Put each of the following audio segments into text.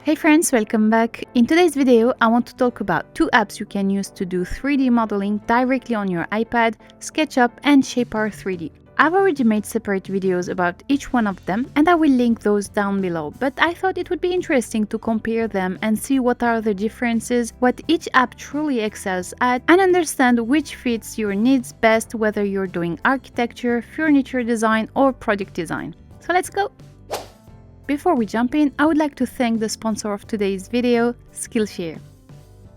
Hey friends, welcome back. In today's video, I want to talk about two apps you can use to do 3D modeling directly on your iPad, SketchUp and Shapr3D. I've already made separate videos about each one of them and I will link those down below, but I thought it would be interesting to compare them and see what are the differences, what each app truly excels at, and understand which fits your needs best, whether you're doing architecture, furniture design or product design. So let's go! Before we jump in, I would like to thank the sponsor of today's video, Skillshare.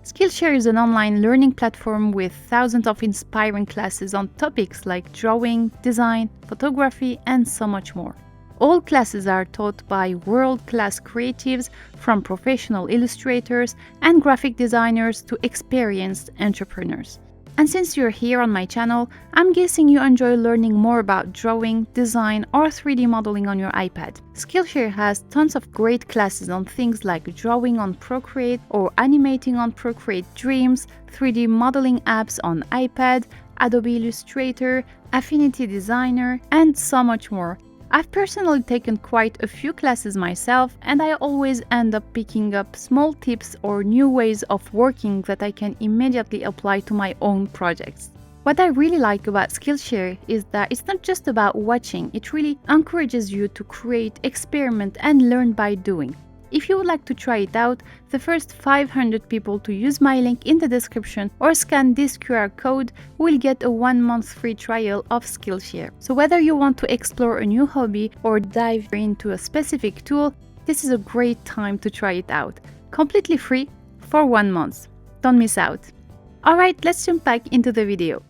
Skillshare is an online learning platform with thousands of inspiring classes on topics like drawing, design, photography, and so much more. All classes are taught by world-class creatives, from professional illustrators and graphic designers to experienced entrepreneurs. And since you're here on my channel, I'm guessing you enjoy learning more about drawing, design, or 3D modeling on your iPad. Skillshare has tons of great classes on things like drawing on Procreate or animating on Procreate Dreams, 3D modeling apps on iPad, Adobe Illustrator, Affinity Designer, and so much more. I've personally taken quite a few classes myself, and I always end up picking up small tips or new ways of working that I can immediately apply to my own projects. What I really like about Skillshare is that it's not just about watching, it really encourages you to create, experiment, and learn by doing. If you would like to try it out, the first 500 people to use my link in the description or scan this QR code will get a 1-month free trial of Skillshare. So whether you want to explore a new hobby or dive into a specific tool, this is a great time to try it out. Completely free for 1 month. Don't miss out. Alright, let's jump back into the video.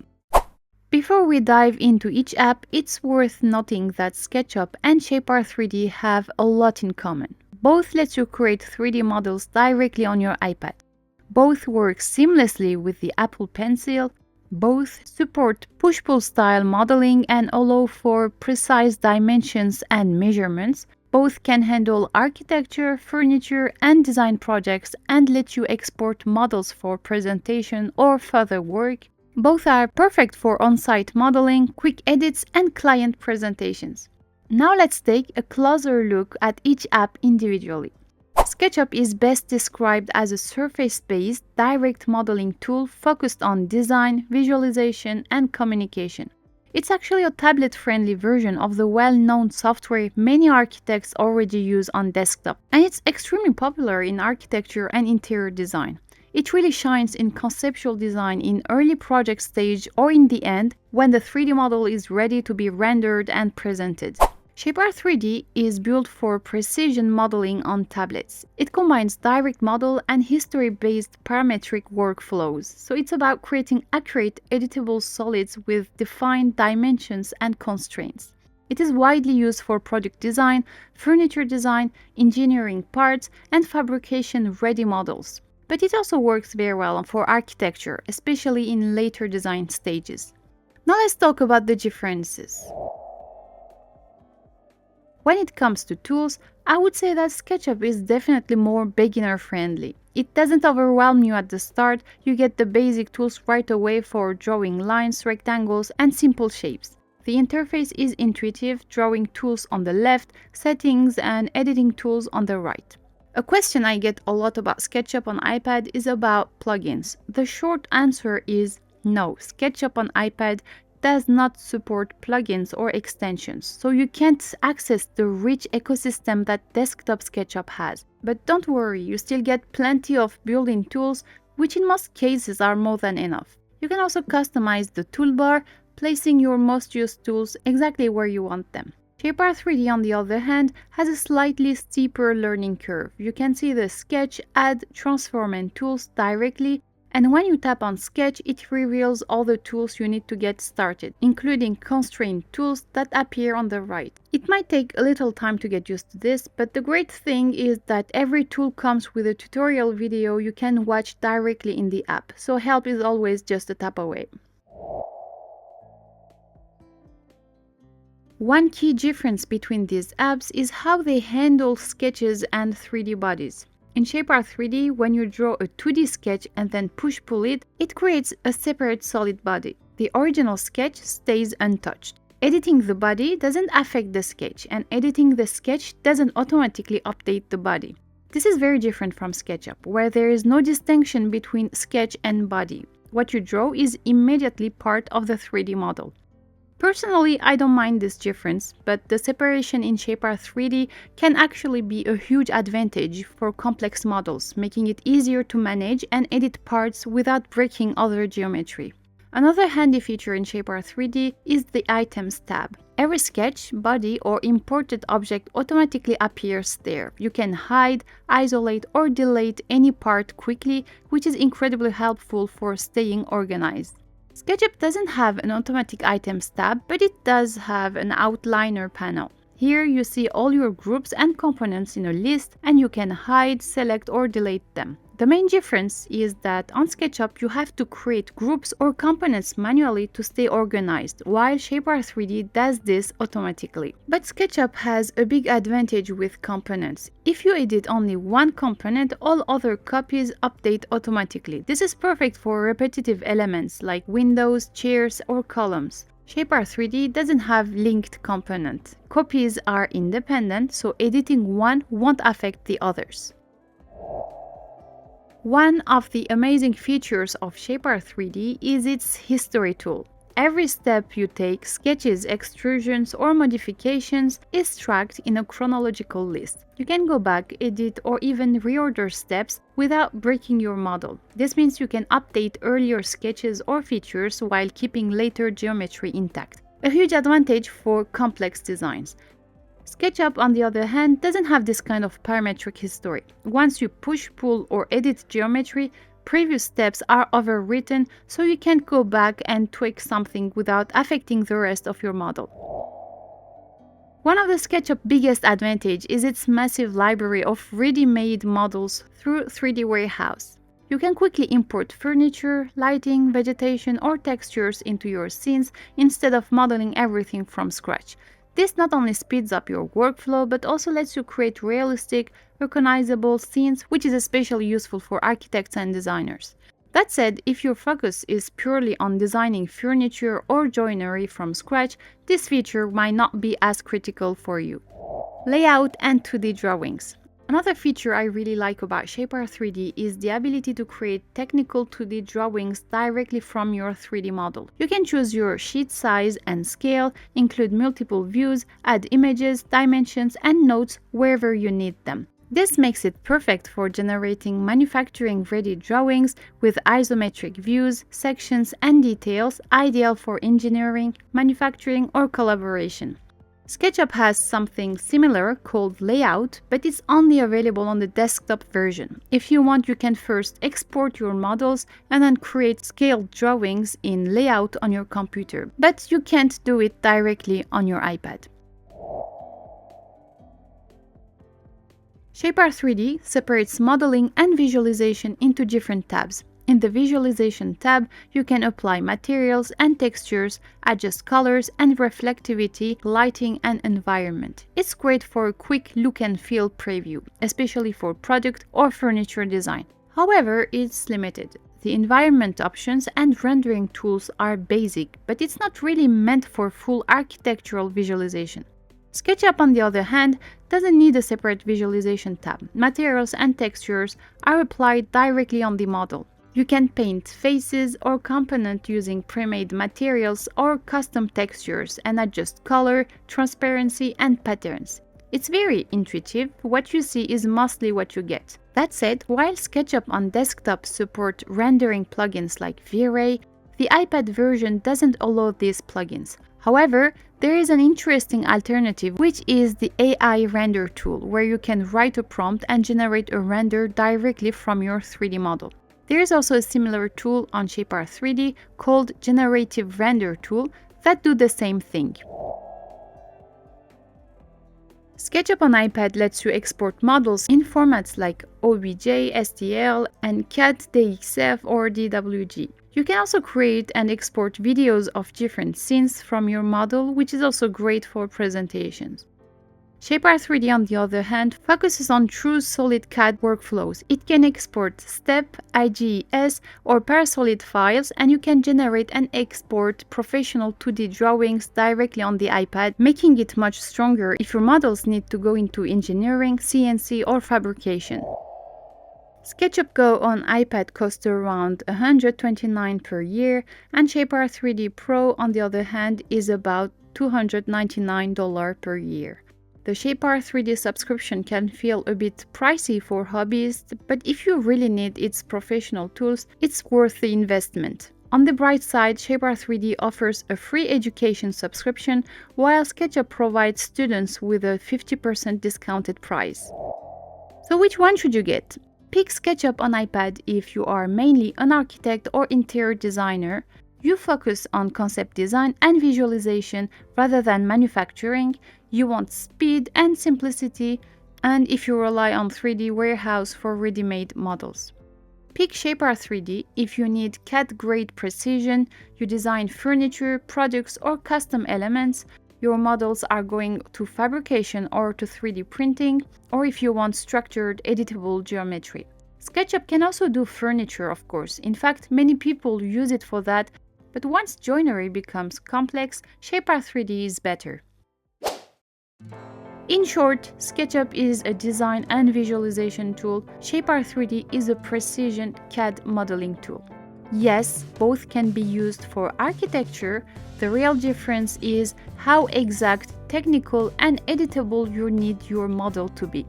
Before we dive into each app, it's worth noting that SketchUp and Shapr3D have a lot in common. Both let you create 3D models directly on your iPad. Both work seamlessly with the Apple Pencil. Both support push-pull style modeling and allow for precise dimensions and measurements. Both can handle architecture, furniture, and design projects and let you export models for presentation or further work. Both are perfect for on-site modeling, quick edits, and client presentations. Now let's take a closer look at each app individually. SketchUp is best described as a surface-based, direct modeling tool focused on design, visualization, and communication. It's actually a tablet-friendly version of the well-known software many architects already use on desktop, and it's extremely popular in architecture and interior design. It really shines in conceptual design in early project stage or in the end, when the 3D model is ready to be rendered and presented. Shapr3D is built for precision modeling on tablets. It combines direct model and history-based parametric workflows, so it's about creating accurate, editable solids with defined dimensions and constraints. It is widely used for product design, furniture design, engineering parts, and fabrication-ready models. But it also works very well for architecture, especially in later design stages. Now let's talk about the differences. When it comes to tools, I would say that SketchUp is definitely more beginner-friendly. It doesn't overwhelm you at the start, you get the basic tools right away for drawing lines, rectangles, and simple shapes. The interface is intuitive, drawing tools on the left, settings and editing tools on the right. A question I get a lot about SketchUp on iPad is about plugins. The short answer is no. SketchUp on iPad does not support plugins or extensions, so you can't access the rich ecosystem that desktop SketchUp has. But don't worry, you still get plenty of built-in tools, which in most cases are more than enough. You can also customize the toolbar, placing your most used tools exactly where you want them. Shapr3D, on the other hand, has a slightly steeper learning curve. You can see the Sketch, Add, Transform and tools directly, and when you tap on Sketch, it reveals all the tools you need to get started, including constraint tools that appear on the right. It might take a little time to get used to this, but the great thing is that every tool comes with a tutorial video you can watch directly in the app, so help is always just a tap away. One key difference between these apps is how they handle sketches and 3D bodies. In Shapr3D, when you draw a 2D sketch and then push-pull it, it creates a separate solid body. The original sketch stays untouched. Editing the body doesn't affect the sketch, and editing the sketch doesn't automatically update the body. This is very different from SketchUp, where there is no distinction between sketch and body. What you draw is immediately part of the 3D model. Personally, I don't mind this difference, but the separation in Shapr3D can actually be a huge advantage for complex models, making it easier to manage and edit parts without breaking other geometry. Another handy feature in Shapr3D is the Items tab. Every sketch, body, or imported object automatically appears there. You can hide, isolate, or delete any part quickly, which is incredibly helpful for staying organized. SketchUp doesn't have an automatic items tab, but it does have an outliner panel. Here you see all your groups and components in a list, and you can hide, select, or delete them. The main difference is that on SketchUp you have to create groups or components manually to stay organized, while Shapr3D does this automatically. But SketchUp has a big advantage with components. If you edit only one component, all other copies update automatically. This is perfect for repetitive elements like windows, chairs, or columns. Shapr3D doesn't have linked components. Copies are independent, so editing one won't affect the others. One of the amazing features of Shapr3D is its history tool. Every step you take, sketches, extrusions, or modifications, is tracked in a chronological list. You can go back, edit, or even reorder steps without breaking your model. This means you can update earlier sketches or features while keeping later geometry intact. A huge advantage for complex designs. SketchUp, on the other hand, doesn't have this kind of parametric history. Once you push, pull, or edit geometry, previous steps are overwritten, so you can't go back and tweak something without affecting the rest of your model. One of the SketchUp biggest advantage is its massive library of ready-made models through 3D Warehouse. You can quickly import furniture, lighting, vegetation, or textures into your scenes instead of modeling everything from scratch. This not only speeds up your workflow, but also lets you create realistic, recognizable scenes, which is especially useful for architects and designers. That said, if your focus is purely on designing furniture or joinery from scratch, this feature might not be as critical for you. Layout and 2D drawings. Another feature I really like about Shapr3D is the ability to create technical 2D drawings directly from your 3D model. You can choose your sheet size and scale, include multiple views, add images, dimensions, and notes wherever you need them. This makes it perfect for generating manufacturing-ready drawings with isometric views, sections, and details, ideal for engineering, manufacturing, or collaboration. SketchUp has something similar called Layout, but it's only available on the desktop version. If you want, you can first export your models and then create scaled drawings in Layout on your computer, but you can't do it directly on your iPad. Shapr3D separates modeling and visualization into different tabs. In the Visualization tab, you can apply materials and textures, adjust colors and reflectivity, lighting, and environment. It's great for a quick look and feel preview, especially for product or furniture design. However, it's limited. The environment options and rendering tools are basic, but it's not really meant for full architectural visualization. SketchUp, on the other hand, doesn't need a separate visualization tab. Materials and textures are applied directly on the model. You can paint faces or components using pre-made materials or custom textures and adjust color, transparency, and patterns. It's very intuitive. What you see is mostly what you get. That said, while SketchUp on desktop supports rendering plugins like V-Ray, the iPad version doesn't allow these plugins. However, there is an interesting alternative, which is the AI render tool, where you can write a prompt and generate a render directly from your 3D model. There is also a similar tool on Shapr3D called Generative Render Tool that do the same thing. SketchUp on iPad lets you export models in formats like OBJ, STL, and CAD, DXF, or DWG. You can also create and export videos of different scenes from your model, which is also great for presentations. Shapr3D, on the other hand, focuses on true solid CAD workflows. It can export STEP, IGES, or Parasolid files, and you can generate and export professional 2D drawings directly on the iPad, making it much stronger if your models need to go into engineering, CNC, or fabrication. SketchUp Go on iPad costs around $129 per year, and Shapr3D Pro, on the other hand, is about $299 per year. The Shapr3D subscription can feel a bit pricey for hobbyists, but if you really need its professional tools, it's worth the investment. On the bright side, Shapr3D offers a free education subscription, while SketchUp provides students with a 50% discounted price. So which one should you get? Pick SketchUp on iPad if you are mainly an architect or interior designer. You focus on concept design and visualization rather than manufacturing. You want speed and simplicity, and if you rely on 3D warehouse for ready-made models. Pick Shapr3D if you need CAD-grade precision, you design furniture, products, or custom elements, your models are going to fabrication or to 3D printing, or if you want structured, editable geometry. SketchUp can also do furniture, of course. In fact, many people use it for that, but once joinery becomes complex, Shapr3D is better. In short, SketchUp is a design and visualization tool. Shapr3D is a precision CAD modeling tool. Yes, both can be used for architecture. The real difference is how exact, technical, and editable you need your model to be.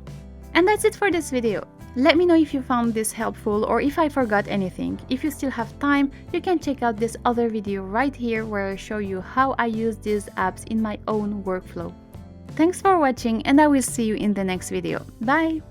And that's it for this video. Let me know if you found this helpful or if I forgot anything. If you still have time, you can check out this other video right here where I show you how I use these apps in my own workflow. Thanks for watching, and I will see you in the next video. Bye!